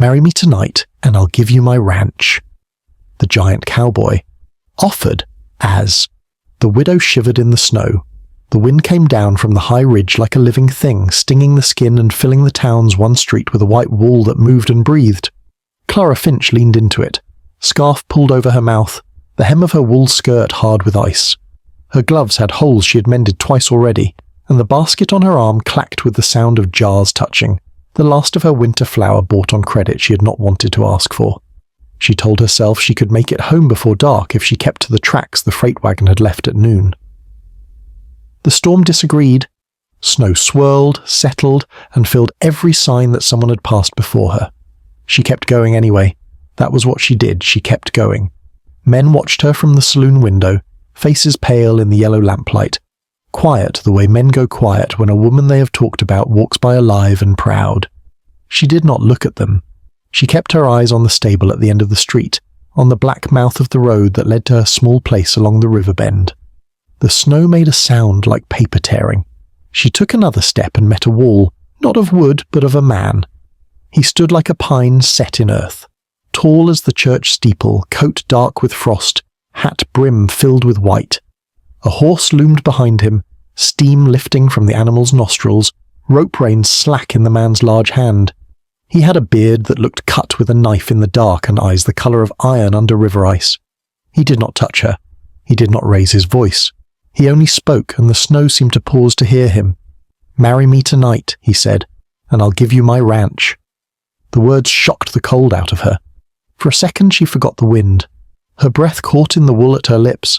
Marry me tonight, and I'll give you my ranch. The giant cowboy offered as the widow shivered in the snow. The wind came down from the high ridge like a living thing, stinging the skin and filling the town's one street with a white wall that moved and breathed. Clara Finch leaned into it, scarf pulled over her mouth, the hem of her wool skirt hard with ice. Her gloves had holes she had mended twice already, and the basket on her arm clacked with the sound of jars touching, the last of her winter flour bought on credit she had not wanted to ask for. She told herself she could make it home before dark if she kept to the tracks the freight wagon had left at noon. The storm disagreed. Snow swirled, settled, and filled every sign that someone had passed before her. She kept going anyway. That was what she did, she kept going. Men watched her from the saloon window, faces pale in the yellow lamplight. Quiet the way men go quiet when a woman they have talked about walks by alive and proud. She did not look at them. She kept her eyes on the stable at the end of the street, on the black mouth of the road that led to her small place along the river bend. The snow made a sound like paper tearing. She took another step and met a wall, not of wood but of a man. He stood like a pine set in earth, tall as the church steeple, coat dark with frost, hat brim filled with white. A horse loomed behind him, steam lifting from the animal's nostrils, rope reins slack in the man's large hand. He had a beard that looked cut with a knife in the dark and eyes the colour of iron under river ice. He did not touch her. He did not raise his voice. He only spoke, and the snow seemed to pause to hear him. "Marry me tonight," he said, "and I'll give you my ranch." The words shocked the cold out of her. For a second she forgot the wind. Her breath caught in the wool at her lips.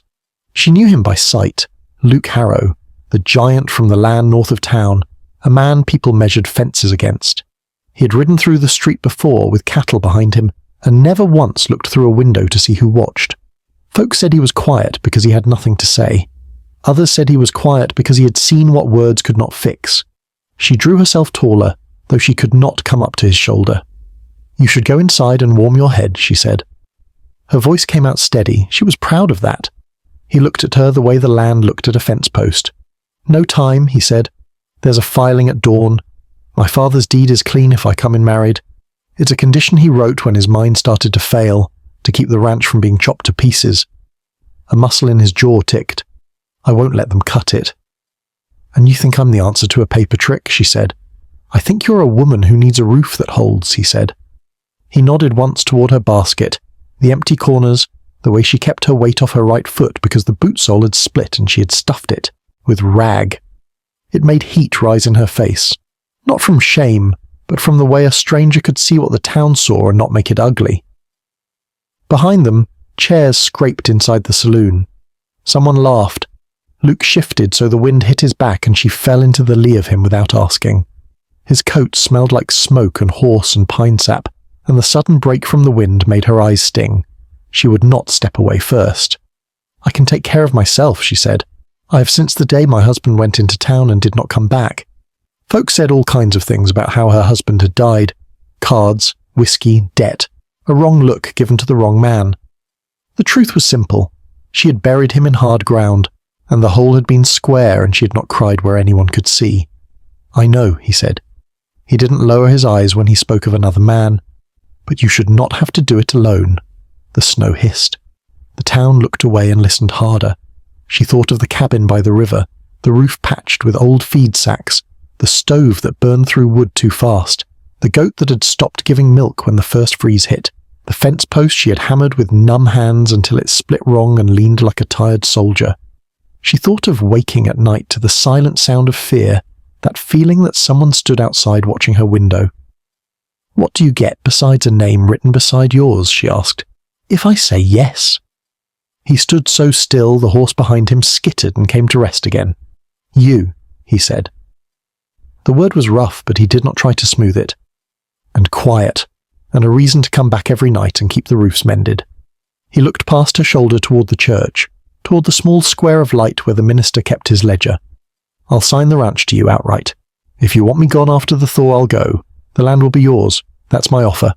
She knew him by sight, Luke Harrow, the giant from the land north of town, a man people measured fences against. He had ridden through the street before with cattle behind him, and never once looked through a window to see who watched. Folks said he was quiet because he had nothing to say. Others said he was quiet because he had seen what words could not fix. She drew herself taller, though she could not come up to his shoulder. "You should go inside and warm your head," she said. Her voice came out steady. She was proud of that. He looked at her the way the land looked at a fence post. "No time," he said. "There's a filing at dawn. My father's deed is clean if I come in married. It's a condition he wrote when his mind started to fail, to keep the ranch from being chopped to pieces." A muscle in his jaw ticked. "I won't let them cut it." "And you think I'm the answer to a paper trick?" she said. "I think you're a woman who needs a roof that holds," he said. He nodded once toward her basket, the empty corners, the way she kept her weight off her right foot because the boot sole had split and she had stuffed it with rag. It made heat rise in her face, not from shame, but from the way a stranger could see what the town saw and not make it ugly. Behind them, chairs scraped inside the saloon. Someone laughed. Luke shifted so the wind hit his back and she fell into the lee of him without asking. His coat smelled like smoke and horse and pine sap, and the sudden break from the wind made her eyes sting. She would not step away first. "I can take care of myself," she said. "I have since the day my husband went into town and did not come back." Folks said all kinds of things about how her husband had died. Cards, whiskey, debt, a wrong look given to the wrong man. The truth was simple. She had buried him in hard ground, and the hole had been square and she had not cried where anyone could see. "I know," he said. He didn't lower his eyes when he spoke of another man. "But you should not have to do it alone." The snow hissed. The town looked away and listened harder. She thought of the cabin by the river, the roof patched with old feed sacks, the stove that burned through wood too fast, the goat that had stopped giving milk when the first freeze hit, the fence post she had hammered with numb hands until it split wrong and leaned like a tired soldier. She thought of waking at night to the silent sound of fear, that feeling that someone stood outside watching her window. "What do you get besides a name written beside yours?" she asked. "If I say yes." He stood so still the horse behind him skittered and came to rest again. "You," he said. The word was rough, but he did not try to smooth it. "And quiet, and a reason to come back every night and keep the roofs mended." He looked past her shoulder toward the church, toward the small square of light where the minister kept his ledger. "I'll sign the ranch to you outright. If you want me gone after the thaw, I'll go. The land will be yours. That's my offer."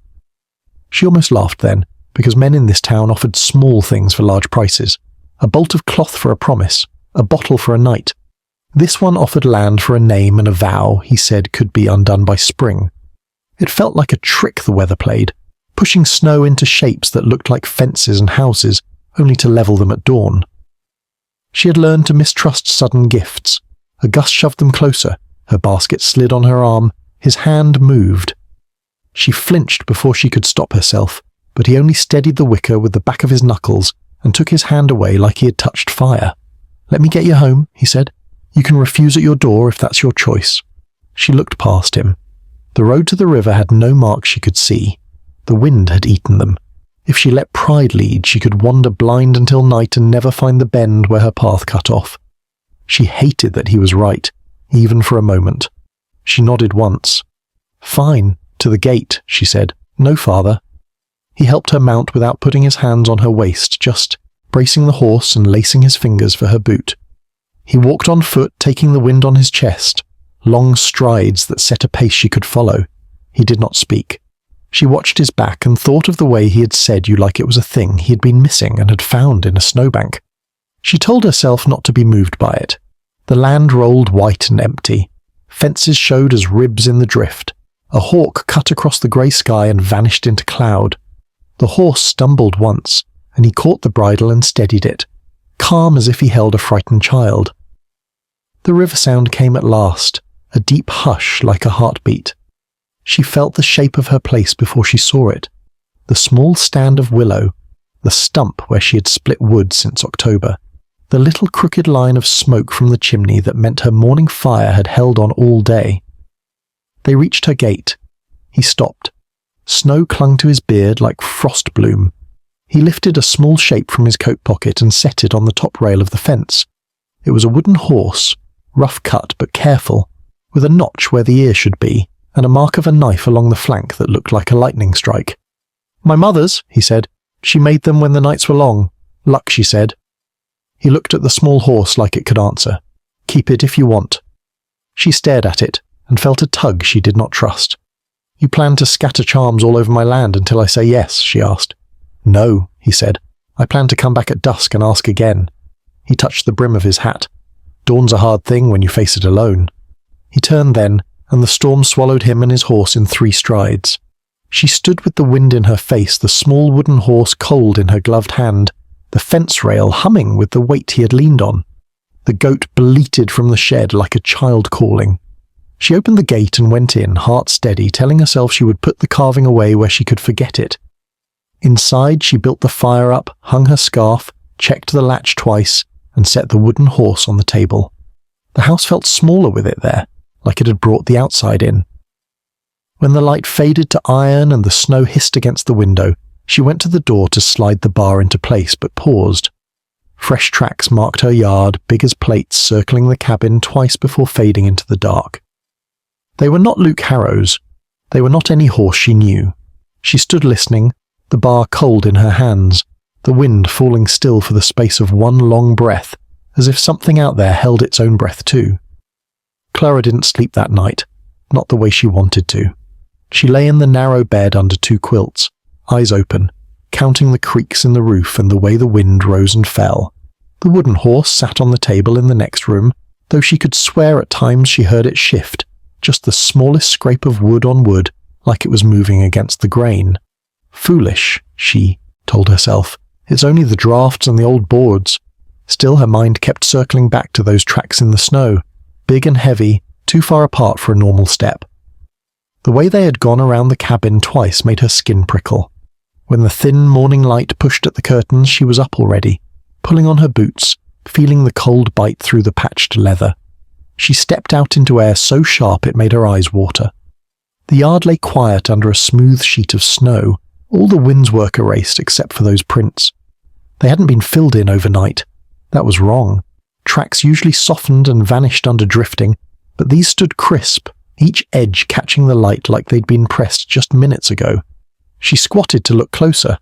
She almost laughed then, because men in this town offered small things for large prices. A bolt of cloth for a promise, a bottle for a night. This one offered land for a name and a vow he said could be undone by spring. It felt like a trick the weather played, pushing snow into shapes that looked like fences and houses, only to level them at dawn. She had learned to mistrust sudden gifts. A gust shoved them closer, her basket slid on her arm, his hand moved. She flinched before she could stop herself, but he only steadied the wicker with the back of his knuckles and took his hand away like he had touched fire. "Let me get you home," he said. "You can refuse at your door if that's your choice." She looked past him. The road to the river had no marks she could see. The wind had eaten them. If she let pride lead, she could wander blind until night and never find the bend where her path cut off. She hated that he was right, even for a moment. She nodded once. "Fine, to the gate," she said. "No farther." He helped her mount without putting his hands on her waist, just bracing the horse and lacing his fingers for her boot. He walked on foot, taking the wind on his chest, long strides that set a pace she could follow. He did not speak. She watched his back and thought of the way he had said you like it was a thing he had been missing and had found in a snowbank. She told herself not to be moved by it. The land rolled white and empty. Fences showed as ribs in the drift. A hawk cut across the grey sky and vanished into cloud. The horse stumbled once, and he caught the bridle and steadied it, calm as if he held a frightened child. The river sound came at last, a deep hush like a heartbeat. She felt the shape of her place before she saw it, the small stand of willow, the stump where she had split wood since October, the little crooked line of smoke from the chimney that meant her morning fire had held on all day. They reached her gate. He stopped. Snow clung to his beard like frost bloom. He lifted a small shape from his coat pocket and set it on the top rail of the fence. It was a wooden horse, rough cut but careful, with a notch where the ear should be, and a mark of a knife along the flank that looked like a lightning strike. "My mother's," he said. "She made them when the nights were long. Luck," she said. He looked at the small horse like it could answer. "Keep it if you want." She stared at it and felt a tug she did not trust. "You plan to scatter charms all over my land until I say yes?" she asked. "No," he said. "I plan to come back at dusk and ask again." He touched the brim of his hat. "Dawn's a hard thing when you face it alone." He turned then, and the storm swallowed him and his horse in 3 strides. She stood with the wind in her face, the small wooden horse cold in her gloved hand, the fence rail humming with the weight he had leaned on. The goat bleated from the shed like a child calling. She opened the gate and went in, heart steady, telling herself she would put the carving away where she could forget it. Inside, she built the fire up, hung her scarf, checked the latch twice, and set the wooden horse on the table. The house felt smaller with it there, like it had brought the outside in. When the light faded to iron and the snow hissed against the window, she went to the door to slide the bar into place, but paused. Fresh tracks marked her yard, big as plates, circling the cabin twice before fading into the dark. They were not Luke Harrow's. They were not any horse she knew. She stood listening, the bar cold in her hands, the wind falling still for the space of one long breath, as if something out there held its own breath too. Clara didn't sleep that night, not the way she wanted to. She lay in the narrow bed under 2 quilts, eyes open, counting the creaks in the roof and the way the wind rose and fell. The wooden horse sat on the table in the next room, though she could swear at times she heard it shift, just the smallest scrape of wood on wood, like it was moving against the grain. Foolish, she told herself. It's only the drafts and the old boards. Still her mind kept circling back to those tracks in the snow, big and heavy, too far apart for a normal step. The way they had gone around the cabin twice made her skin prickle. When the thin morning light pushed at the curtains, she was up already, pulling on her boots, feeling the cold bite through the patched leather. She stepped out into air so sharp it made her eyes water. The yard lay quiet under a smooth sheet of snow, all the wind's work erased except for those prints. They hadn't been filled in overnight. That was wrong. Tracks usually softened and vanished under drifting, but these stood crisp, each edge catching the light like they'd been pressed just minutes ago. She squatted to look closer.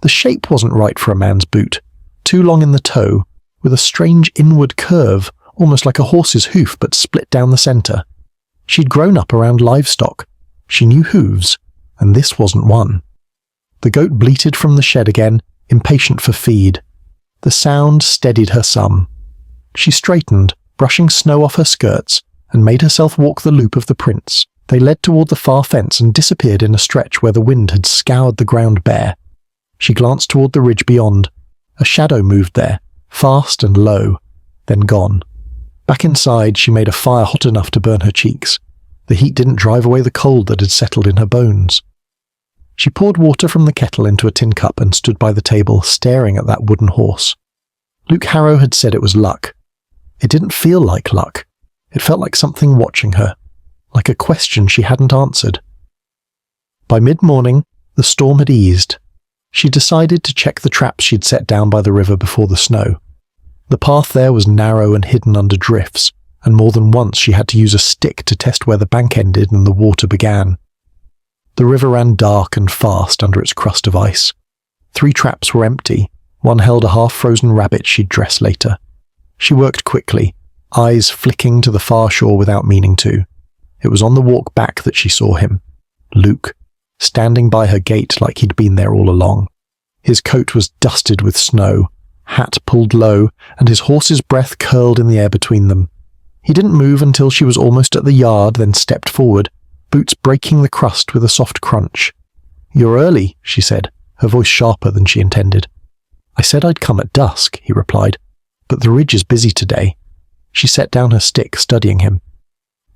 The shape wasn't right for a man's boot, too long in the toe, with a strange inward curve, almost like a horse's hoof but split down the centre. She'd grown up around livestock. She knew hooves, and this wasn't one. The goat bleated from the shed again, impatient for feed. The sound steadied her some. She straightened, brushing snow off her skirts, and made herself walk the loop of the prints, They led toward the far fence and disappeared in a stretch where the wind had scoured the ground bare. She glanced toward the ridge beyond. A shadow moved there, fast and low, then gone. Back inside, she made a fire hot enough to burn her cheeks. The heat didn't drive away the cold that had settled in her bones. She poured water from the kettle into a tin cup and stood by the table, staring at that wooden horse. Luke Harrow had said it was luck. It didn't feel like luck. It felt like something watching her, like a question she hadn't answered. By mid-morning, the storm had eased. She decided to check the traps she'd set down by the river before the snow. The path there was narrow and hidden under drifts, and more than once she had to use a stick to test where the bank ended and the water began. The river ran dark and fast under its crust of ice. 3 traps were empty. One held a half-frozen rabbit she'd dress later. She worked quickly, eyes flicking to the far shore without meaning to. It was on the walk back that she saw him, Luke, standing by her gate like he'd been there all along. His coat was dusted with snow, hat pulled low, and his horse's breath curled in the air between them. He didn't move until she was almost at the yard, then stepped forward, boots breaking the crust with a soft crunch. "You're early," she said, her voice sharper than she intended. "I said I'd come at dusk," he replied, "but the ridge is busy today." She set down her stick, studying him.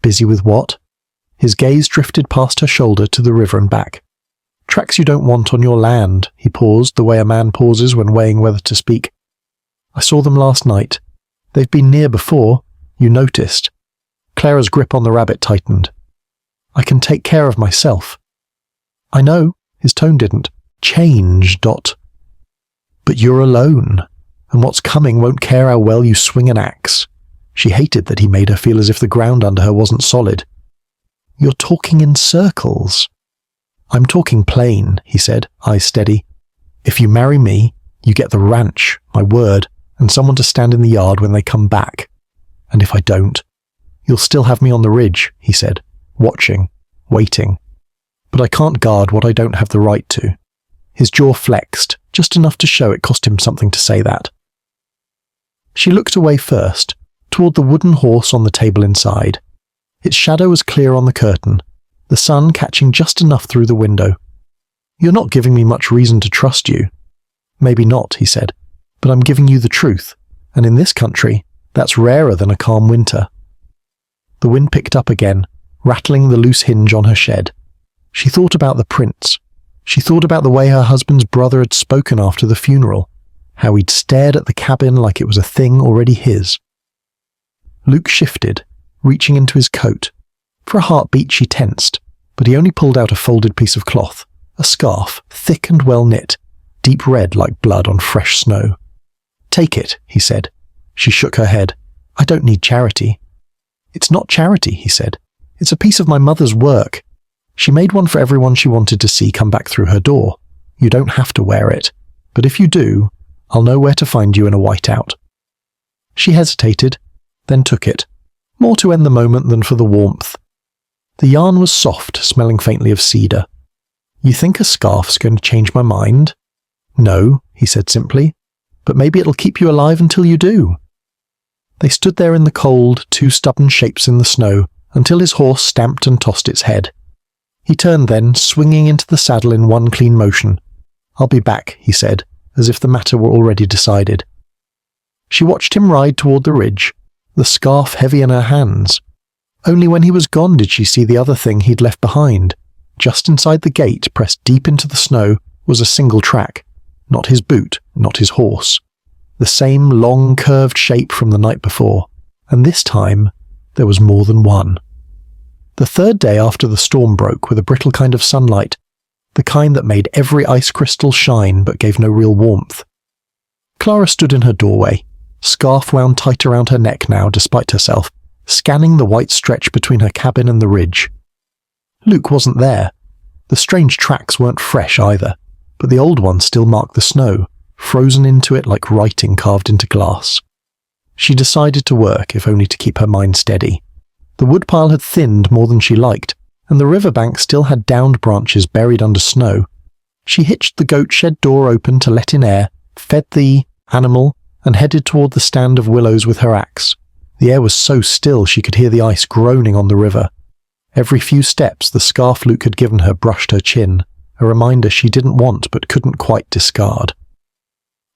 "Busy with what?" His gaze drifted past her shoulder to the river and back. "Tracks you don't want on your land," he paused, the way a man pauses when weighing whether to speak. "I saw them last night. They've been near before. You noticed." Clara's grip on the rabbit tightened. "I can take care of myself." "I know." His tone didn't change, Dot. "But you're alone, and what's coming won't care how well you swing an axe." She hated that he made her feel as if the ground under her wasn't solid. "You're talking in circles." "I'm talking plain," he said, eyes steady. "If you marry me, you get the ranch, my word, and someone to stand in the yard when they come back. And if I don't, you'll still have me on the ridge," he said, watching, waiting. "But I can't guard what I don't have the right to." His jaw flexed, just enough to show it cost him something to say that. She looked away first, toward the wooden horse on the table inside. Its shadow was clear on the curtain, the sun catching just enough through the window. "You're not giving me much reason to trust you." "Maybe not," he said, "but I'm giving you the truth, and in this country, that's rarer than a calm winter." The wind picked up again, rattling the loose hinge on her shed. She thought about the prince. She thought about the way her husband's brother had spoken after the funeral, how he'd stared at the cabin like it was a thing already his. Luke shifted, reaching into his coat. For a heartbeat she tensed, but he only pulled out a folded piece of cloth, a scarf, thick and well knit, deep red like blood on fresh snow. "Take it," he said. She shook her head. "I don't need charity." "It's not charity," he said. "It's a piece of my mother's work. She made one for everyone she wanted to see come back through her door. You don't have to wear it, but if you do, I'll know where to find you in a whiteout." She hesitated, then took it, more to end the moment than for the warmth. The yarn was soft, smelling faintly of cedar. "You think a scarf's going to change my mind?" "No," he said simply, "but maybe it'll keep you alive until you do." They stood there in the cold, 2 stubborn shapes in the snow, until his horse stamped and tossed its head. He turned then, swinging into the saddle in one clean motion. "I'll be back," he said, as if the matter were already decided. She watched him ride toward the ridge, the scarf heavy in her hands. Only when he was gone did she see the other thing he'd left behind. Just inside the gate, pressed deep into the snow, was a single track. Not his boot, not his horse. The same long, curved shape from the night before, and this time there was more than one. The 3rd day after the storm broke with a brittle kind of sunlight, the kind that made every ice crystal shine but gave no real warmth. Clara stood in her doorway, scarf wound tight around her neck now despite herself, scanning the white stretch between her cabin and the ridge. Luke wasn't there. The strange tracks weren't fresh either, but the old ones still marked the snow, frozen into it like writing carved into glass. She decided to work, if only to keep her mind steady. The woodpile had thinned more than she liked, and the riverbank still had downed branches buried under snow. She hitched the goat shed door open to let in air, fed the animal, and headed toward the stand of willows with her axe. The air was so still she could hear the ice groaning on the river. Every few steps, the scarf Luke had given her brushed her chin, a reminder she didn't want but couldn't quite discard.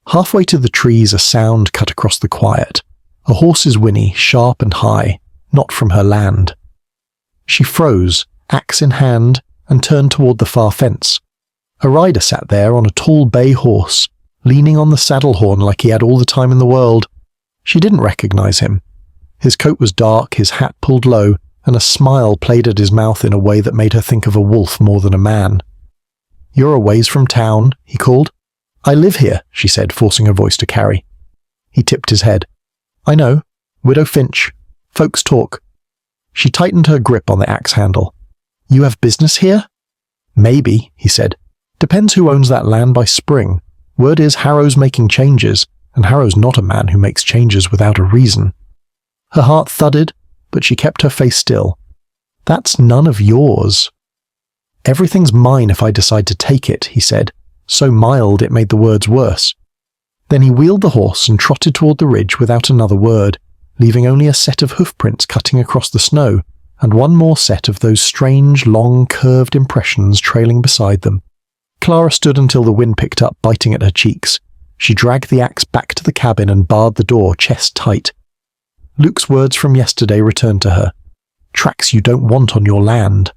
Halfway to the trees, a sound cut across the quiet. A horse's whinny, sharp and high, not from her land. She froze, axe in hand, and turned toward the far fence. A rider sat there on a tall bay horse, leaning on the saddle horn like he had all the time in the world. She didn't recognize him. His coat was dark, his hat pulled low, and a smile played at his mouth in a way that made her think of a wolf more than a man. "You're a ways from town," he called. "I live here," she said, forcing her voice to carry. He tipped his head. "I know. Widow Finch. Folks talk." She tightened her grip on the axe handle. "You have business here?" "Maybe," he said. "Depends who owns that land by spring. Word is Harrow's making changes, and Harrow's not a man who makes changes without a reason." Her heart thudded, but she kept her face still. "That's none of yours." "Everything's mine if I decide to take it," he said, so mild it made the words worse. Then he wheeled the horse and trotted toward the ridge without another word, leaving only a set of hoofprints cutting across the snow, and one more set of those strange, long, curved impressions trailing beside them. Clara stood until the wind picked up, biting at her cheeks. She dragged the axe back to the cabin and barred the door, chest tight. Luke's words from yesterday returned to her. "Tracks you don't want on your land."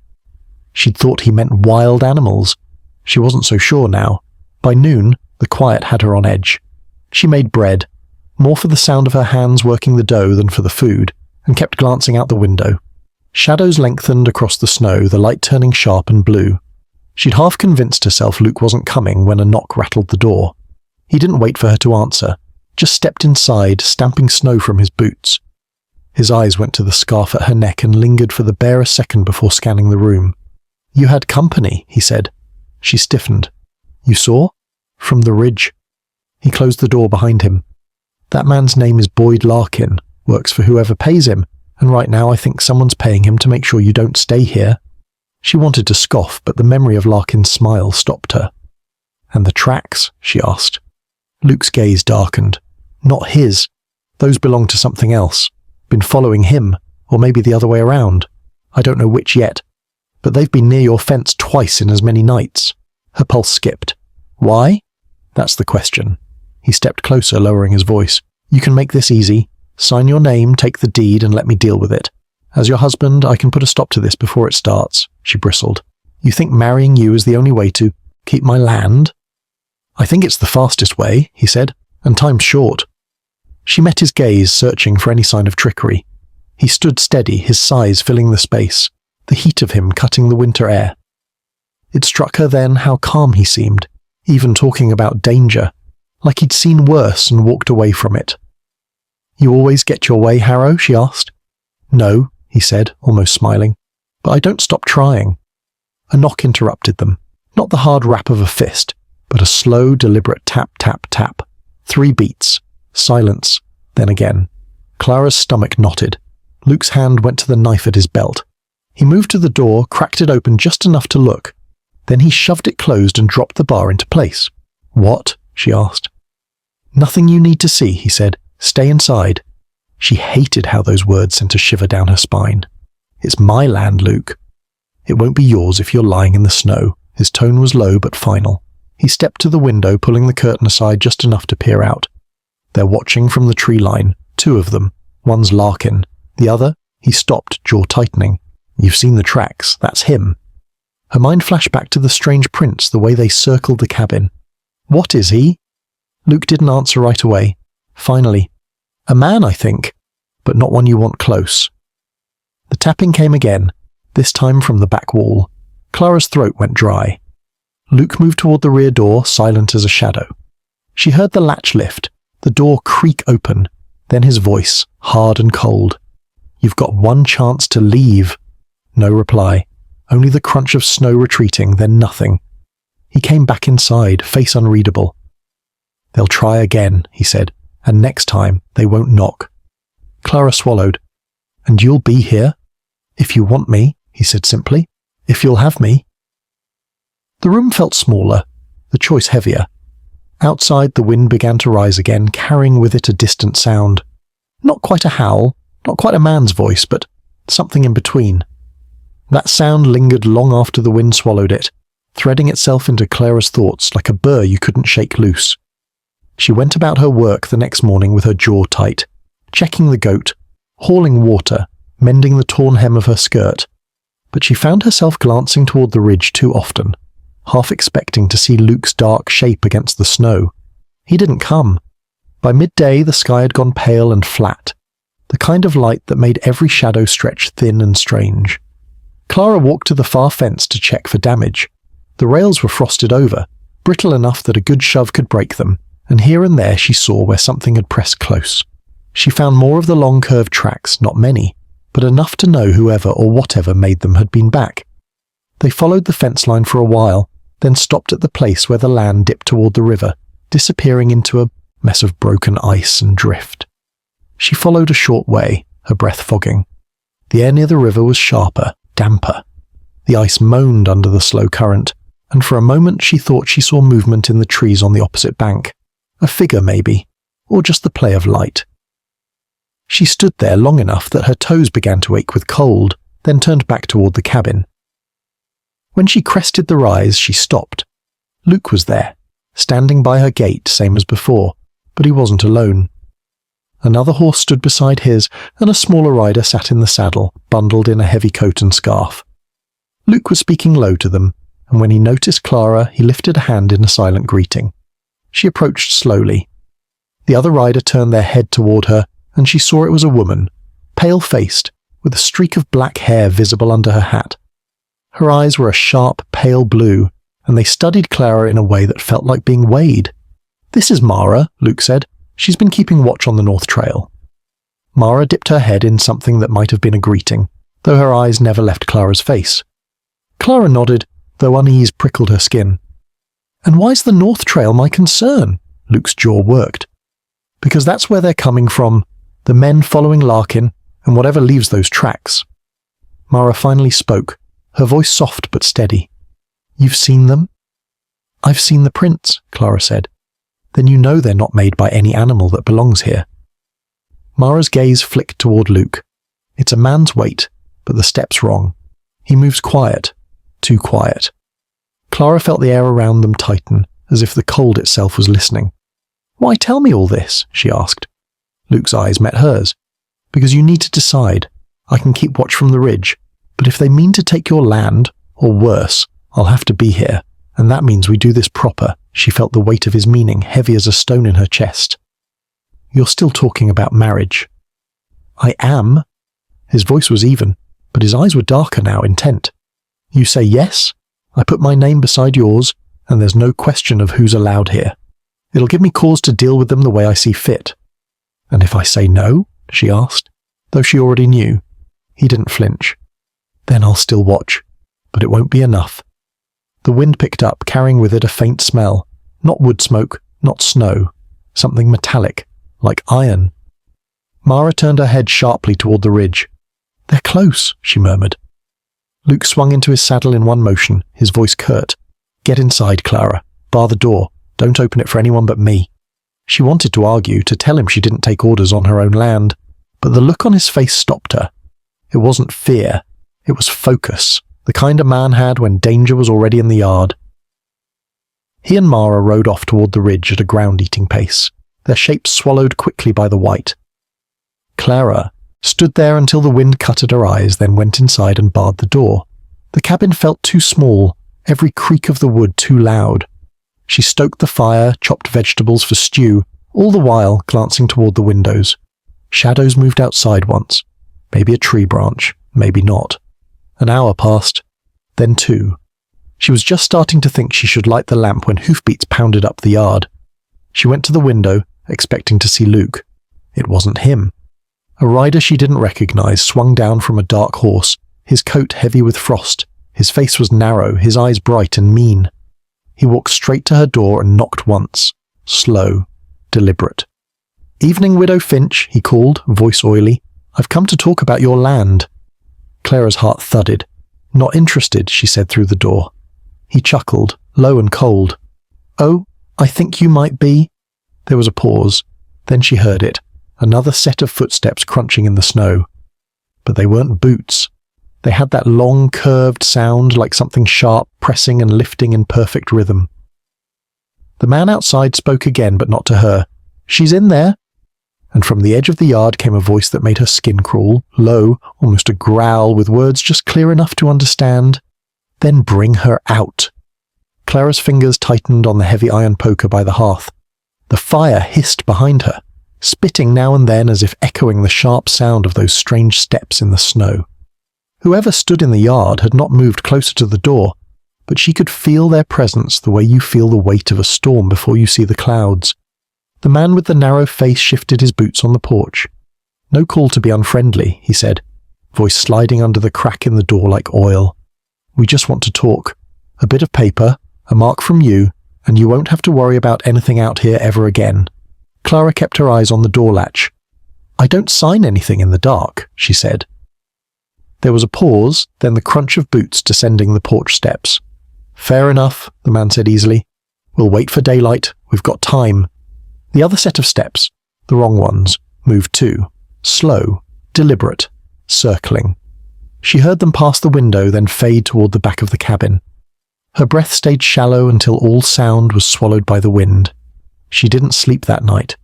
She'd thought he meant wild animals. She wasn't so sure now. By noon, the quiet had her on edge. She made bread, more for the sound of her hands working the dough than for the food, and kept glancing out the window. Shadows lengthened across the snow, the light turning sharp and blue. She'd half convinced herself Luke wasn't coming when a knock rattled the door. He didn't wait for her to answer, just stepped inside, stamping snow from his boots. His eyes went to the scarf at her neck and lingered for the barest second before scanning the room. "You had company," he said. She stiffened. "You saw?" "From the ridge." He closed the door behind him. "That man's name is Boyd Larkin, works for whoever pays him, and right now I think someone's paying him to make sure you don't stay here." She wanted to scoff, but the memory of Larkin's smile stopped her. "And the tracks?" she asked. Luke's gaze darkened. "Not his. Those belong to something else. Been following him, or maybe the other way around. I don't know which yet. But they've been near your fence twice in as many nights." Her pulse skipped. "Why?" "That's the question." He stepped closer, lowering his voice. "You can make this easy. Sign your name, take the deed, and let me deal with it. As your husband, I can put a stop to this before it starts." She bristled. "You think marrying you is the only way to keep my land?" "I think it's the fastest way," he said, "and time's short." She met his gaze, searching for any sign of trickery. He stood steady, his size filling the space, the heat of him cutting the winter air. It struck her then how calm he seemed, even talking about danger, like he'd seen worse and walked away from it. "You always get your way, Harrow?" she asked. "No," he said, almost smiling, "but I don't stop trying." A knock interrupted them, not the hard rap of a fist, but a slow, deliberate tap, tap, tap. 3 beats. Silence, then again. Clara's stomach knotted. Luke's hand went to the knife at his belt. He moved to the door, cracked it open just enough to look. Then he shoved it closed and dropped the bar into place. "What?" she asked. "Nothing you need to see," he said. "Stay inside." She hated how those words sent a shiver down her spine. "It's my land, Luke." "It won't be yours if you're lying in the snow." His tone was low but final. He stepped to the window, pulling the curtain aside just enough to peer out. They're watching from the tree line, 2 of them. One's Larkin. The other? He stopped, jaw tightening. "You've seen the tracks. That's him." Her mind flashed back to the strange prints, the way they circled the cabin. "What is he?" Luke didn't answer right away. Finally, "A man, I think, but not one you want close." The tapping came again, this time from the back wall. Clara's throat went dry. Luke moved toward the rear door, silent as a shadow. She heard the latch lift, the door creak open, then his voice, hard and cold. "You've got one chance to leave." No reply, only the crunch of snow retreating, then nothing. He came back inside, face unreadable. "They'll try again," he said, "and next time they won't knock." Clara swallowed. "And you'll be here?" "If you want me," he said simply. "If you'll have me." The room felt smaller, the choice heavier. Outside, the wind began to rise again, carrying with it a distant sound. Not quite a howl, not quite a man's voice, but something in between. That sound lingered long after the wind swallowed it, threading itself into Clara's thoughts like a burr you couldn't shake loose. She went about her work the next morning with her jaw tight, checking the goat, hauling water, mending the torn hem of her skirt. But she found herself glancing toward the ridge too often, half expecting to see Luke's dark shape against the snow. He didn't come. By midday the sky had gone pale and flat, the kind of light that made every shadow stretch thin and strange. Clara walked to the far fence to check for damage. The rails were frosted over, brittle enough that a good shove could break them, and here and there she saw where something had pressed close. She found more of the long curved tracks, not many, but enough to know whoever or whatever made them had been back. They followed the fence line for a while, then stopped at the place where the land dipped toward the river, disappearing into a mess of broken ice and drift. She followed a short way, her breath fogging. The air near the river was sharper, damper. The ice moaned under the slow current, and for a moment she thought she saw movement in the trees on the opposite bank. A figure, maybe, or just the play of light. She stood there long enough that her toes began to ache with cold, then turned back toward the cabin. When she crested the rise, she stopped. Luke was there, standing by her gate, same as before, but he wasn't alone. Another horse stood beside his, and a smaller rider sat in the saddle, bundled in a heavy coat and scarf. Luke was speaking low to them, and when he noticed Clara, he lifted a hand in a silent greeting. She approached slowly. The other rider turned their head toward her, and she saw it was a woman, pale-faced, with a streak of black hair visible under her hat. Her eyes were a sharp, pale blue, and they studied Clara in a way that felt like being weighed. "This is Mara," Luke said. "She's been keeping watch on the North Trail." Mara dipped her head in something that might have been a greeting, though her eyes never left Clara's face. Clara nodded, though unease prickled her skin. "And why's the North Trail my concern?" Luke's jaw worked. "Because that's where they're coming from, the men following Larkin, and whatever leaves those tracks." Mara finally spoke, her voice soft but steady. "You've seen them?" "I've seen the prints," Clara said. "Then you know they're not made by any animal that belongs here." Mara's gaze flicked toward Luke. "It's a man's weight, but the step's wrong. He moves quiet, too quiet." Clara felt the air around them tighten, as if the cold itself was listening. "Why tell me all this?" she asked. Luke's eyes met hers. "Because you need to decide. I can keep watch from the ridge, but if they mean to take your land, or worse, I'll have to be here, and that means we do this proper." She felt the weight of his meaning heavy as a stone in her chest. "You're still talking about marriage." "I am." His voice was even, but his eyes were darker now, intent. "You say yes? I put my name beside yours, and there's no question of who's allowed here. It'll give me cause to deal with them the way I see fit." "And if I say no?" she asked, though she already knew. He didn't flinch. "Then I'll still watch, but it won't be enough." The wind picked up, carrying with it a faint smell, not wood smoke, not snow, something metallic, like iron. Mara turned her head sharply toward the ridge. "They're close," she murmured. Luke swung into his saddle in one motion, his voice curt. "Get inside, Clara. Bar the door. Don't open it for anyone but me." She wanted to argue, to tell him she didn't take orders on her own land, but the look on his face stopped her. It wasn't fear, it was focus, the kind a man had when danger was already in the yard. He and Mara rode off toward the ridge at a ground-eating pace, their shapes swallowed quickly by the white. Clara stood there until the wind cut at her eyes, then went inside and barred the door. The cabin felt too small, every creak of the wood too loud. She stoked the fire, chopped vegetables for stew, all the while glancing toward the windows. Shadows moved outside once, maybe a tree branch, maybe not. An hour passed, then 2. She was just starting to think she should light the lamp when hoofbeats pounded up the yard. She went to the window, expecting to see Luke. It wasn't him. A rider she didn't recognize swung down from a dark horse, his coat heavy with frost. His face was narrow, his eyes bright and mean. He walked straight to her door and knocked once, slow, deliberate. "Evening, Widow Finch," he called, voice oily. "I've come to talk about your land." Clara's heart thudded. "Not interested," she said through the door. He chuckled, low and cold. "Oh, I think you might be." There was a pause. Then she heard it, another set of footsteps crunching in the snow. But they weren't boots. They had that long, curved sound like something sharp pressing and lifting in perfect rhythm. The man outside spoke again, but not to her. "She's in there." And from the edge of the yard came a voice that made her skin crawl, low, almost a growl, with words just clear enough to understand. "Then bring her out." Clara's fingers tightened on the heavy iron poker by the hearth. The fire hissed behind her, spitting now and then as if echoing the sharp sound of those strange steps in the snow. Whoever stood in the yard had not moved closer to the door, but she could feel their presence the way you feel the weight of a storm before you see the clouds. The man with the narrow face shifted his boots on the porch. "No call to be unfriendly," he said, voice sliding under the crack in the door like oil. "We just want to talk. A bit of paper, a mark from you, and you won't have to worry about anything out here ever again." Clara kept her eyes on the door latch. "I don't sign anything in the dark," she said. There was a pause, then the crunch of boots descending the porch steps. "Fair enough," the man said easily. "We'll wait for daylight. We've got time." The other set of steps, the wrong ones, moved too. Slow, deliberate, circling. She heard them pass the window, then fade toward the back of the cabin. Her breath stayed shallow until all sound was swallowed by the wind. She didn't sleep that night.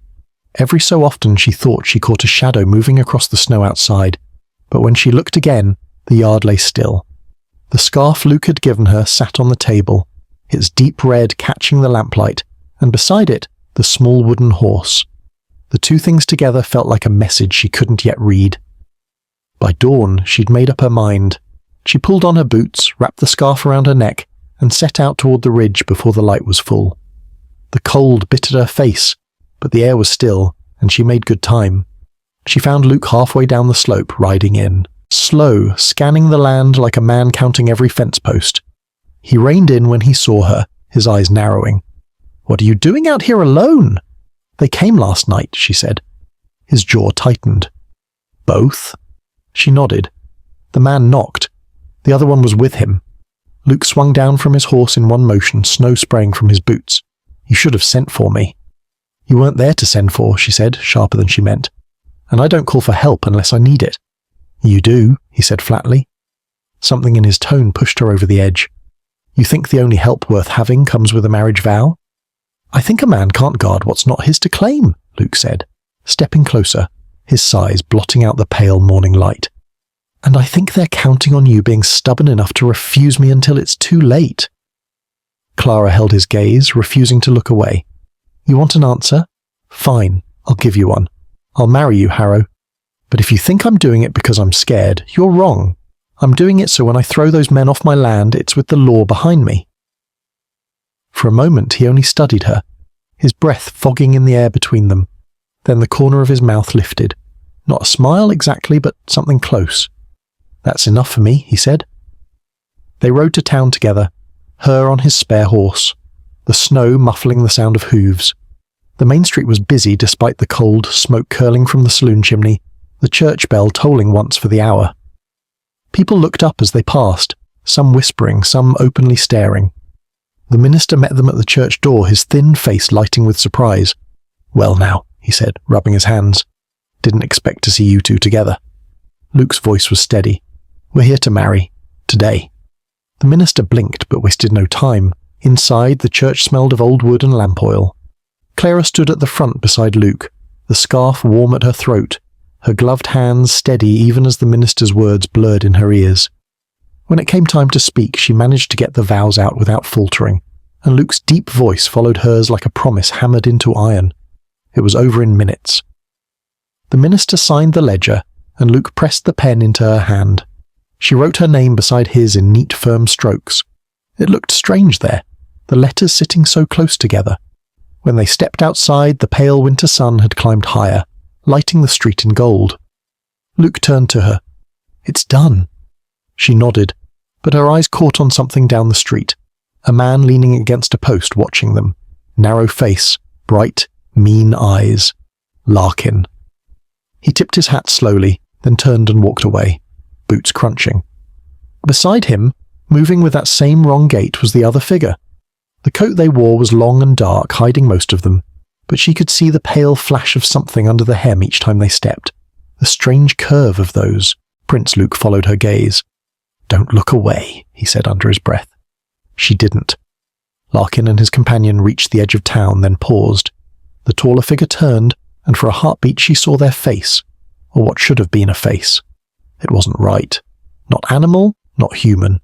Every so often she thought she caught a shadow moving across the snow outside, but when she looked again, the yard lay still. The scarf Luke had given her sat on the table, its deep red catching the lamplight, and beside it, the small wooden horse. The two things together felt like a message she couldn't yet read. By dawn, she'd made up her mind. She pulled on her boots, wrapped the scarf around her neck, and set out toward the ridge before the light was full. The cold bit at her face, but the air was still, and she made good time. She found Luke halfway down the slope, riding in, slow, scanning the land like a man counting every fence post. He reined in when he saw her, his eyes narrowing. "What are you doing out here alone?" "They came last night," she said. His jaw tightened. "Both?" She nodded. The man knocked. The other one was with him. Luke swung down from his horse in one motion, snow spraying from his boots. "You should have sent for me." "You weren't there to send for," she said, sharper than she meant. "And I don't call for help unless I need it." "You do," he said flatly. Something in his tone pushed her over the edge. "You think the only help worth having comes with a marriage vow?" "I think a man can't guard what's not his to claim," Luke said, stepping closer, his sighs blotting out the pale morning light. "And I think they're counting on you being stubborn enough to refuse me until it's too late." Clara held his gaze, refusing to look away. "You want an answer? Fine, I'll give you one. I'll marry you, Harrow. But if you think I'm doing it because I'm scared, you're wrong. I'm doing it so when I throw those men off my land, it's with the law behind me." For a moment he only studied her, his breath fogging in the air between them. Then the corner of his mouth lifted. Not a smile exactly, but something close. "That's enough for me," he said. They rode to town together, her on his spare horse, the snow muffling the sound of hooves. The main street was busy despite the cold, smoke curling from the saloon chimney, the church bell tolling once for the hour. People looked up as they passed, some whispering, some openly staring. The minister met them at the church door, his thin face lighting with surprise. "Well now," he said, rubbing his hands. "Didn't expect to see you two together." Luke's voice was steady. "We're here to marry. Today." The minister blinked but wasted no time. Inside, the church smelled of old wood and lamp oil. Clara stood at the front beside Luke, the scarf warm at her throat, her gloved hands steady even as the minister's words blurred in her ears. When it came time to speak, she managed to get the vows out without faltering, and Luke's deep voice followed hers like a promise hammered into iron. It was over in minutes. The minister signed the ledger, and Luke pressed the pen into her hand. She wrote her name beside his in neat, firm strokes. It looked strange there, the letters sitting so close together. When they stepped outside, the pale winter sun had climbed higher, lighting the street in gold. Luke turned to her. "It's done." She nodded, but her eyes caught on something down the street, a man leaning against a post watching them, narrow face, bright, mean eyes. Larkin. He tipped his hat slowly, then turned and walked away, boots crunching. Beside him, moving with that same wrong gait, was the other figure. The coat they wore was long and dark, hiding most of them, but she could see the pale flash of something under the hem each time they stepped. The strange curve of those. Prince Luke followed her gaze. "Don't look away," he said under his breath. She didn't. Larkin and his companion reached the edge of town, then paused. The taller figure turned, and for a heartbeat she saw their face, or what should have been a face. It wasn't right. Not animal, not human.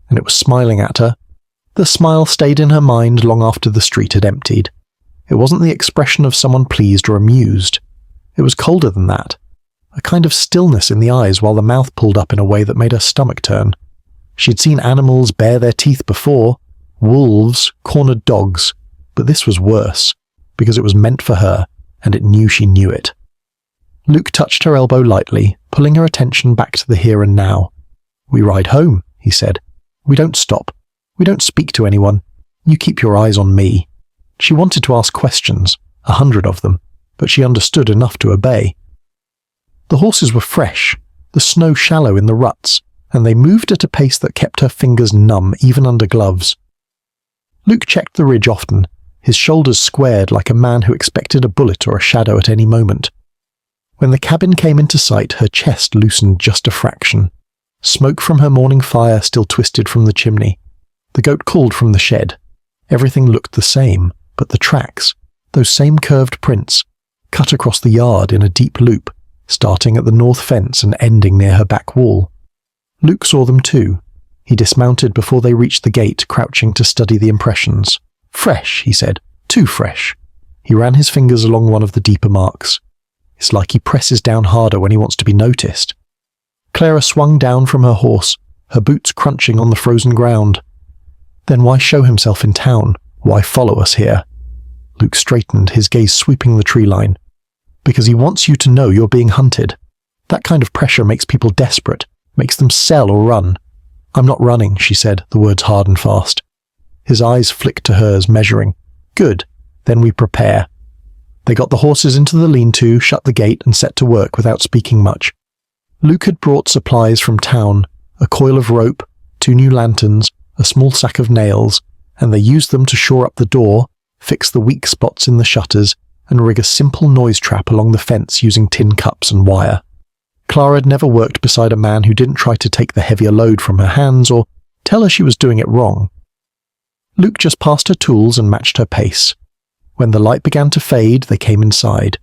And it was smiling at her. The smile stayed in her mind long after the street had emptied. It wasn't the expression of someone pleased or amused. It was colder than that. A kind of stillness in the eyes while the mouth pulled up in a way that made her stomach turn. She'd seen animals bare their teeth before, wolves, cornered dogs, but this was worse, because it was meant for her, and it knew she knew it. Luke touched her elbow lightly, pulling her attention back to the here and now. "We ride home," he said. "We don't stop. We don't speak to anyone. You keep your eyes on me." She wanted to ask questions, 100 of them, but she understood enough to obey. The horses were fresh, the snow shallow in the ruts, and they moved at a pace that kept her fingers numb even under gloves. Luke checked the ridge often, his shoulders squared like a man who expected a bullet or a shadow at any moment. When the cabin came into sight, her chest loosened just a fraction. Smoke from her morning fire still twisted from the chimney. The goat called from the shed. Everything looked the same, but the tracks, those same curved prints, cut across the yard in a deep loop, starting at the north fence and ending near her back wall. Luke saw them too. He dismounted before they reached the gate, crouching to study the impressions. "Fresh," he said. "Too fresh." He ran his fingers along one of the deeper marks. It's like he presses down harder when he wants to be noticed. Clara swung down from her horse, her boots crunching on the frozen ground. Then why show himself in town? Why follow us here? Luke straightened, his gaze sweeping the tree line. "Because he wants you to know you're being hunted. That kind of pressure makes people desperate, makes them sell or run." "I'm not running," she said, the words hard and fast. His eyes flicked to hers, measuring. "Good. Then we prepare." They got the horses into the lean-to, shut the gate, and set to work without speaking much. Luke had brought supplies from town, a coil of rope, 2 new lanterns, a small sack of nails, and they used them to shore up the door, fix the weak spots in the shutters, and rig a simple noise trap along the fence using tin cups and wire. Clara had never worked beside a man who didn't try to take the heavier load from her hands or tell her she was doing it wrong. Luke just passed her tools and matched her pace. When the light began to fade, they came inside.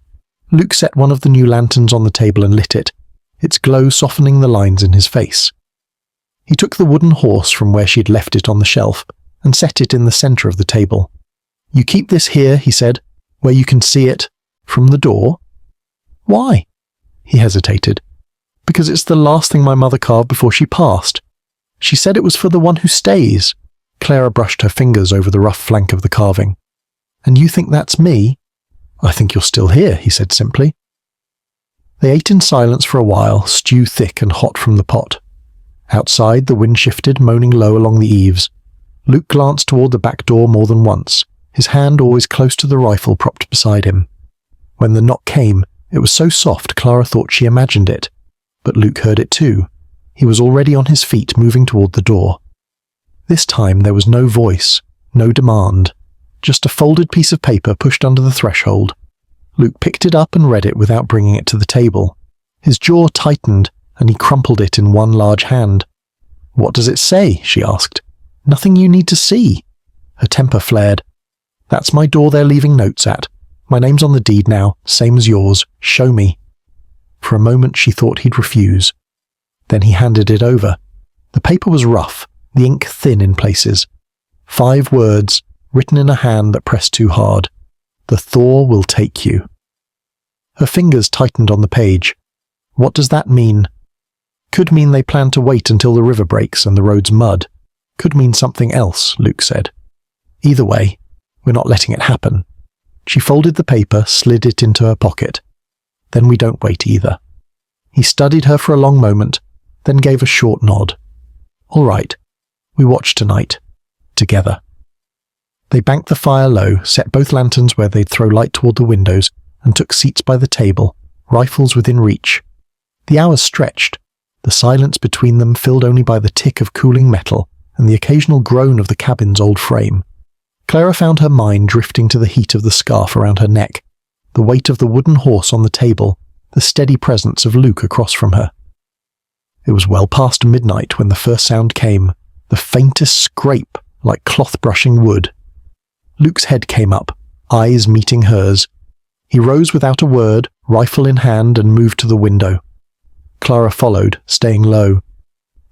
Luke set one of the new lanterns on the table and lit it, its glow softening the lines in his face. He took the wooden horse from where she had left it on the shelf and set it in the centre of the table. "You keep this here," he said, "where you can see it from the door." "Why?" He hesitated. "Because it's the last thing my mother carved before she passed. She said it was for the one who stays." Clara brushed her fingers over the rough flank of the carving. "And you think that's me?" "I think you're still here," he said simply. They ate in silence for a while, stew thick and hot from the pot. Outside, the wind shifted, moaning low along the eaves. Luke glanced toward the back door more than once, his hand always close to the rifle propped beside him. When the knock came, it was so soft Clara thought she imagined it. But Luke heard it too. He was already on his feet, moving toward the door. This time there was no voice, no demand. Just a folded piece of paper pushed under the threshold. Luke picked it up and read it without bringing it to the table. His jaw tightened, and he crumpled it in one large hand. "What does it say?" she asked. "Nothing you need to see." Her temper flared. "That's my door they're leaving notes at. My name's on the deed now, same as yours. Show me." For a moment she thought he'd refuse. Then he handed it over. The paper was rough, the ink thin in places. 5 words, written in a hand that pressed too hard. "The Thor will take you." Her fingers tightened on the page. What does that mean? Could mean they plan to wait until the river breaks and the road's mud. Could mean something else, Luke said. Either way, we're not letting it happen. She folded the paper, slid it into her pocket. Then we don't wait either. He studied her for a long moment, then gave a short nod. All right, we watch tonight. Together. They banked the fire low, set both lanterns where they'd throw light toward the windows, and took seats by the table, rifles within reach. The hours stretched, the silence between them filled only by the tick of cooling metal and the occasional groan of the cabin's old frame. Clara found her mind drifting to the heat of the scarf around her neck, the weight of the wooden horse on the table, the steady presence of Luke across from her. It was well past midnight when the first sound came, the faintest scrape like cloth brushing wood. Luke's head came up, eyes meeting hers. He rose without a word, rifle in hand, and moved to the window. Clara followed, staying low.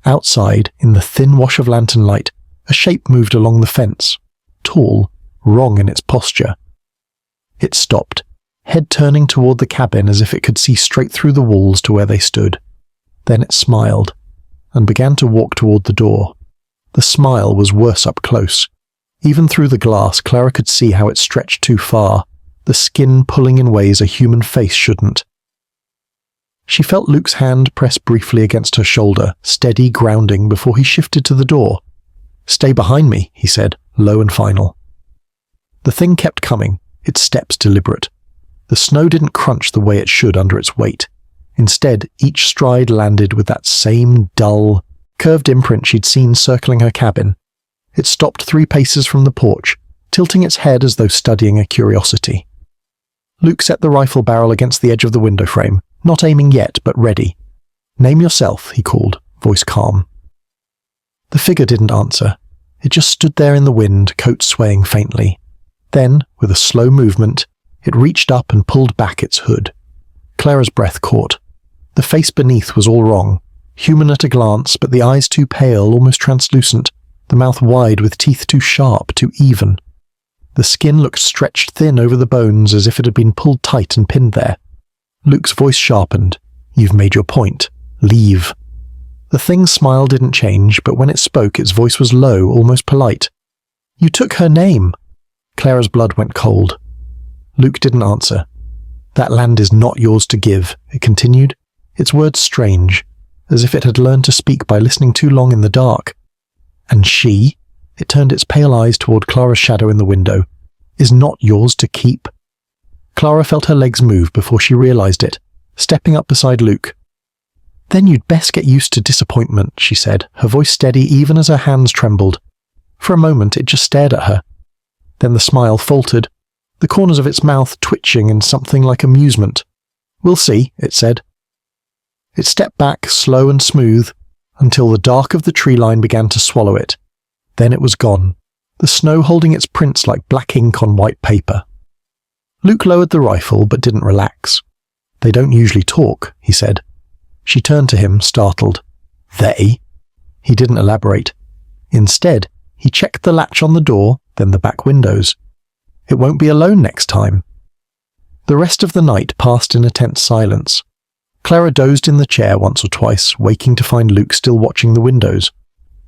Outside, in the thin wash of lantern light, a shape moved along the fence, tall, wrong in its posture. It stopped, head turning toward the cabin as if it could see straight through the walls to where they stood. Then it smiled, and began to walk toward the door. The smile was worse up close. Even through the glass, Clara could see how it stretched too far, the skin pulling in ways a human face shouldn't. She felt Luke's hand press briefly against her shoulder, steady, grounding, before he shifted to the door. "Stay behind me," he said, low and final. The thing kept coming, its steps deliberate. The snow didn't crunch the way it should under its weight. Instead, each stride landed with that same dull, curved imprint she'd seen circling her cabin. It stopped 3 paces from the porch, tilting its head as though studying a curiosity. Luke set the rifle barrel against the edge of the window frame, not aiming yet, but ready. "Name yourself," he called, voice calm. The figure didn't answer. It just stood there in the wind, coat swaying faintly. Then, with a slow movement, it reached up and pulled back its hood. Clara's breath caught. The face beneath was all wrong. Human at a glance, but the eyes too pale, almost translucent, the mouth wide with teeth too sharp, too even. The skin looked stretched thin over the bones as if it had been pulled tight and pinned there. Luke's voice sharpened. "You've made your point. Leave." The thing's smile didn't change, but when it spoke, its voice was low, almost polite. "You took her name." Clara's blood went cold. Luke didn't answer. "That land is not yours to give," it continued, its words strange, as if it had learned to speak by listening too long in the dark. "And she," it turned its pale eyes toward Clara's shadow in the window, "is not yours to keep." Clara felt her legs move before she realized it, stepping up beside Luke. "Then you'd best get used to disappointment," she said, her voice steady even as her hands trembled. For a moment it just stared at her. Then the smile faltered, the corners of its mouth twitching in something like amusement. "We'll see," it said. It stepped back, slow and smooth, until the dark of the tree line began to swallow it. Then it was gone, the snow holding its prints like black ink on white paper. Luke lowered the rifle, but didn't relax. "They don't usually talk," he said. She turned to him, startled. "They?" He didn't elaborate. Instead, he checked the latch on the door, then the back windows. "It won't be alone next time." The rest of the night passed in a tense silence. Clara dozed in the chair once or twice, waking to find Luke still watching the windows.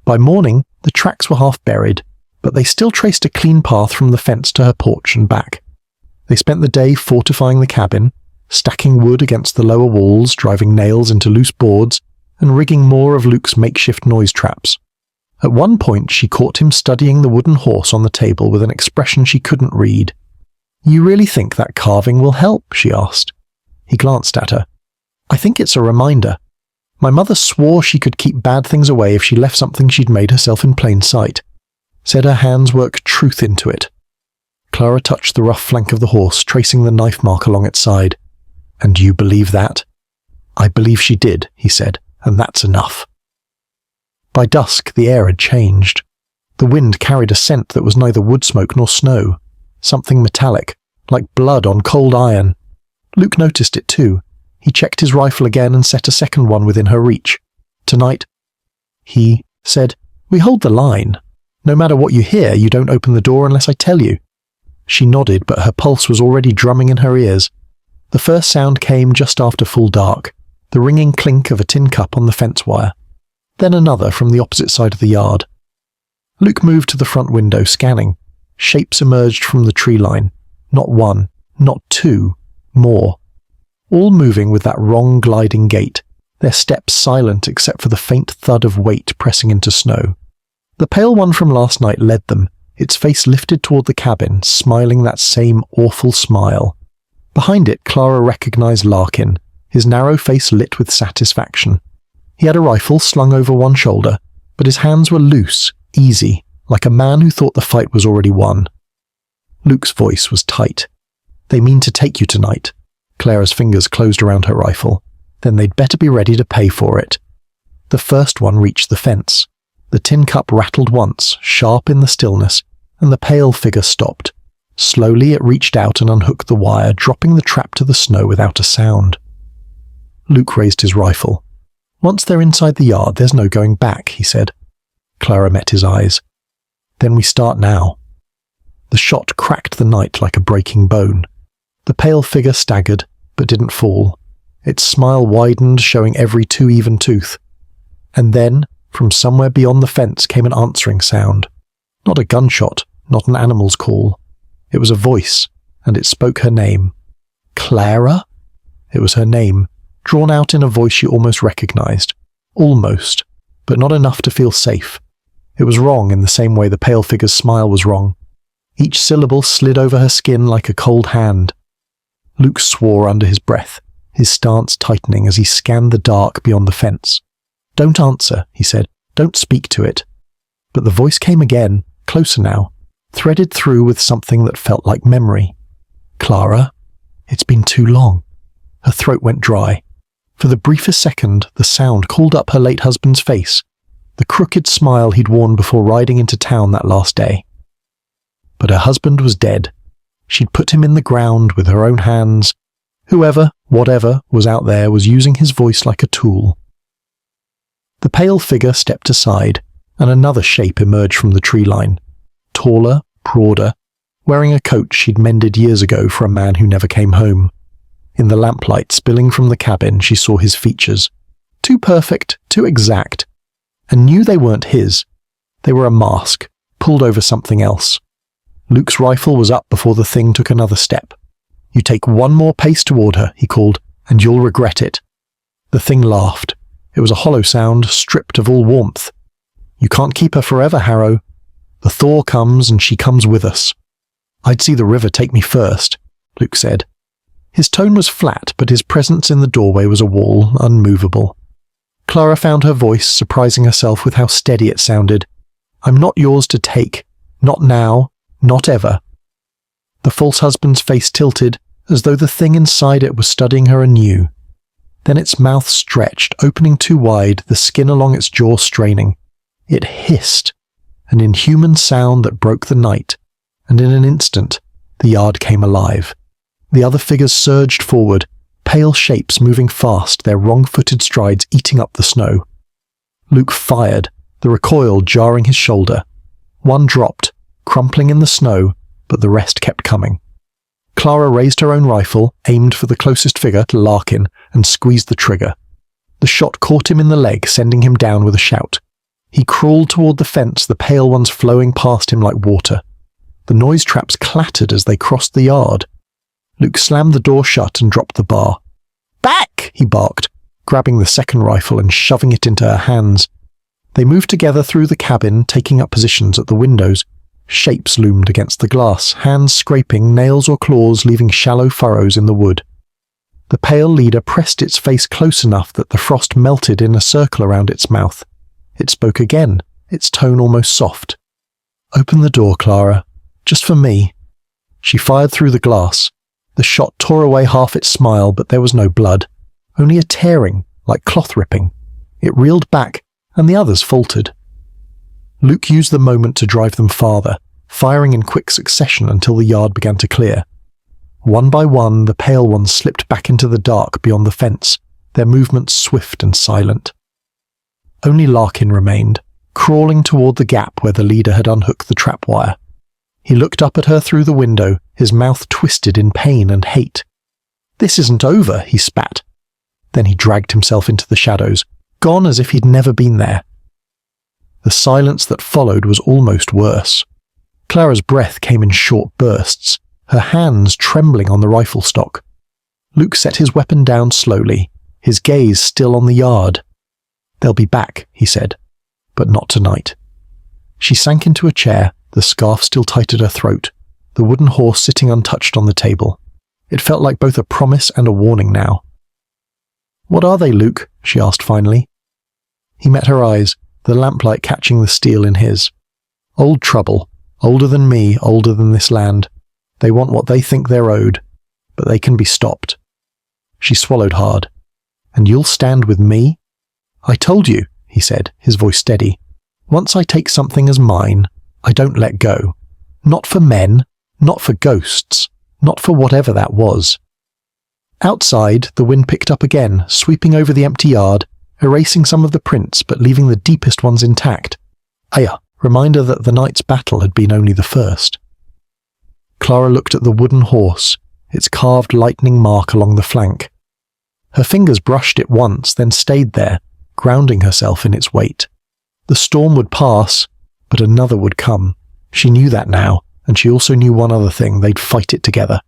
By morning, the tracks were half buried, but they still traced a clean path from the fence to her porch and back. They spent the day fortifying the cabin, stacking wood against the lower walls, driving nails into loose boards, and rigging more of Luke's makeshift noise traps. At one point, she caught him studying the wooden horse on the table with an expression she couldn't read. "You really think that carving will help?" she asked. He glanced at her. "I think it's a reminder. My mother swore she could keep bad things away if she left something she'd made herself in plain sight. Said her hands worked truth into it." Clara touched the rough flank of the horse, tracing the knife mark along its side. "And you believe that?" "I believe she did," he said, "and that's enough." By dusk, the air had changed. The wind carried a scent that was neither wood smoke nor snow, something metallic, like blood on cold iron. Luke noticed it too. He checked his rifle again and set a second one within her reach. "Tonight," he said, "we hold the line. No matter what you hear, you don't open the door unless I tell you." She nodded, but her pulse was already drumming in her ears. The first sound came just after full dark, the ringing clink of a tin cup on the fence wire. Then another from the opposite side of the yard. Luke moved to the front window, scanning. Shapes emerged from the tree line. Not one, not two, more. All moving with that wrong gliding gait, their steps silent except for the faint thud of weight pressing into snow. The pale one from last night led them, its face lifted toward the cabin, smiling that same awful smile. Behind it, Clara recognized Larkin, his narrow face lit with satisfaction. He had a rifle slung over one shoulder, but his hands were loose, easy, like a man who thought the fight was already won. Luke's voice was tight. "They mean to take you tonight." Clara's fingers closed around her rifle. "Then they'd better be ready to pay for it." The first one reached the fence. The tin cup rattled once, sharp in the stillness, and the pale figure stopped. Slowly it reached out and unhooked the wire, dropping the trap to the snow without a sound. Luke raised his rifle. "Once they're inside the yard, there's no going back," he said. Clara met his eyes. "Then we start now." The shot cracked the night like a breaking bone. The pale figure staggered, but didn't fall. Its smile widened, showing every too even tooth. And then, from somewhere beyond the fence came an answering sound. Not a gunshot, not an animal's call. It was a voice, and it spoke her name. Clara? It was her name, drawn out in a voice she almost recognized. Almost, but not enough to feel safe. It was wrong in the same way the pale figure's smile was wrong. Each syllable slid over her skin like a cold hand. Luke swore under his breath, his stance tightening as he scanned the dark beyond the fence. "Don't answer," he said. "Don't speak to it." But the voice came again, closer now, threaded through with something that felt like memory. "Clara, it's been too long." Her throat went dry. For the briefest second, the sound called up her late husband's face, the crooked smile he'd worn before riding into town that last day. But her husband was dead. She'd put him in the ground with her own hands. Whoever, whatever, was out there was using his voice like a tool. The pale figure stepped aside, and another shape emerged from the tree line. Taller, broader, wearing a coat she'd mended years ago for a man who never came home. In the lamplight spilling from the cabin, she saw his features. Too perfect, too exact, and knew they weren't his. They were a mask, pulled over something else. Luke's rifle was up before the thing took another step. "You take one more pace toward her," he called, "and you'll regret it." The thing laughed. It was a hollow sound, stripped of all warmth. "You can't keep her forever, Harrow. The thaw comes, and she comes with us." "I'd see the river take me first," Luke said. His tone was flat, but his presence in the doorway was a wall, unmovable. Clara found her voice, surprising herself with how steady it sounded. "I'm not yours to take. Not now. Not ever." The false husband's face tilted, as though the thing inside it was studying her anew. Then its mouth stretched, opening too wide, the skin along its jaw straining. It hissed, an inhuman sound that broke the night, and in an instant, the yard came alive. The other figures surged forward, pale shapes moving fast, their wrong-footed strides eating up the snow. Luke fired, the recoil jarring his shoulder. One dropped, crumpling in the snow, but the rest kept coming. Clara raised her own rifle, aimed for the closest figure to Larkin, and squeezed the trigger. The shot caught him in the leg, sending him down with a shout. He crawled toward the fence, the pale ones flowing past him like water. The noise traps clattered as they crossed the yard. Luke slammed the door shut and dropped the bar. "Back!" he barked, grabbing the second rifle and shoving it into her hands. They moved together through the cabin, taking up positions at the windows. Shapes loomed against the glass, hands scraping, nails or claws leaving shallow furrows in the wood. The pale leader pressed its face close enough that the frost melted in a circle around its mouth. It spoke again, its tone almost soft. "Open the door, Clara. Just for me." She fired through the glass. The shot tore away half its smile, but there was no blood. Only a tearing, like cloth ripping. It reeled back, and the others faltered. Luke used the moment to drive them farther, firing in quick succession until the yard began to clear. One by one, the pale ones slipped back into the dark beyond the fence, their movements swift and silent. Only Larkin remained, crawling toward the gap where the leader had unhooked the trap wire. He looked up at her through the window, his mouth twisted in pain and hate. "This isn't over," he spat. Then he dragged himself into the shadows, gone as if he'd never been there. The silence that followed was almost worse. Clara's breath came in short bursts, her hands trembling on the rifle stock. Luke set his weapon down slowly, his gaze still on the yard. "They'll be back," he said, "but not tonight." She sank into a chair, the scarf still tight at her throat, the wooden horse sitting untouched on the table. It felt like both a promise and a warning now. "What are they, Luke?" she asked finally. He met her eyes, the lamplight catching the steel in his. "Old trouble, older than me, older than this land. They want what they think they're owed, but they can be stopped." She swallowed hard. "And you'll stand with me?" "I told you," he said, his voice steady. Once I take something as mine, I don't let go. Not for men, not for ghosts, not for whatever that was. Outside, the wind picked up again, sweeping over the empty yard, erasing some of the prints but leaving the deepest ones intact. Aya, reminder that the night's battle had been only the first. Clara looked at the wooden horse, its carved lightning mark along the flank. Her fingers brushed it once, then stayed there, grounding herself in its weight. The storm would pass, but another would come. She knew that now, and she also knew one other thing: they'd fight it together.